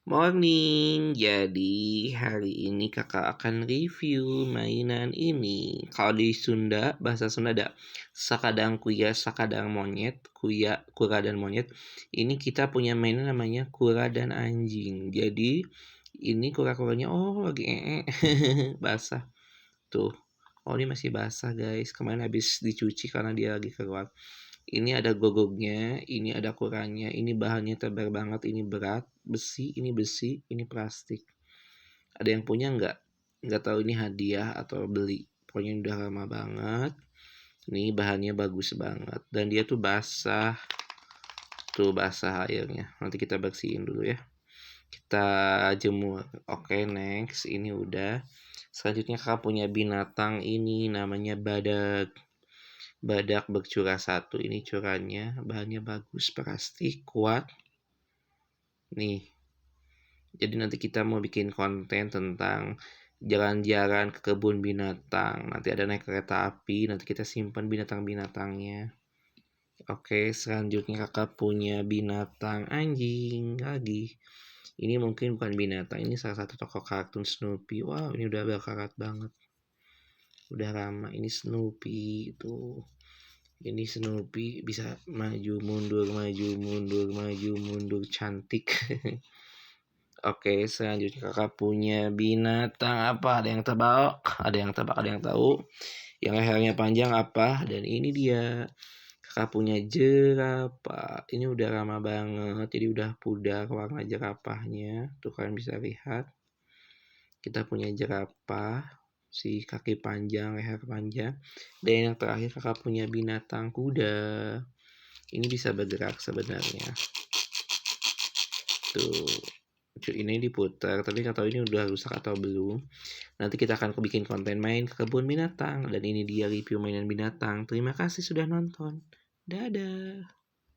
Morning. Jadi hari ini kakak akan review mainan ini. Kalau di Sunda, bahasa Sunda ada sakadang kuya, sakadang monyet, kuya, kura dan monyet. Ini kita punya mainan namanya kura dan anjing. Jadi ini kura-kuranya lagi basah. Tuh. Oh ini masih basah guys. Kemarin habis dicuci karena dia lagi keluar. Ini ada gogognya, ini ada kurangnya, ini bahannya tebal banget, ini berat, besi, ini plastik. Ada yang punya nggak? Nggak tahu ini hadiah atau beli. Pokoknya udah lama banget. Ini bahannya bagus banget. Dan dia tuh basah. Tuh basah airnya. Nanti kita bersihin dulu ya. Kita jemur. Oke, next. Ini udah. Selanjutnya kakak punya binatang ini namanya badak. Badak bercurah satu, ini curahnya bahannya bagus, plastik, kuat. Nih, jadi nanti kita mau bikin konten tentang jalan-jalan ke kebun binatang. Nanti ada naik kereta api, nanti kita simpan binatang-binatangnya. Oke, selanjutnya kakak punya binatang anjing lagi. Ini mungkin bukan binatang, ini salah satu tokoh kartun Snoopy. Wow, ini udah berkarat banget. Udah lama, ini Snoopy itu. Ini Snoopy bisa maju mundur cantik. Oke, selanjutnya kakak punya binatang apa? Ada yang tebak, ada yang tahu. Yang lehernya panjang apa? Dan ini dia. Kakak punya jerapah. Ini udah lama banget, jadi udah pudar warna jerapahnya. Tuh kalian bisa lihat. Kita punya jerapah. Si kaki panjang, leher panjang. Dan yang terakhir kakak punya binatang kuda. Ini bisa bergerak sebenarnya. Tuh. Ini diputar, tapi nggak tahu ini udah rusak atau belum. Nanti kita akan bikin konten main ke kebun binatang. Dan ini dia review mainan binatang. Terima kasih sudah nonton. Dadah.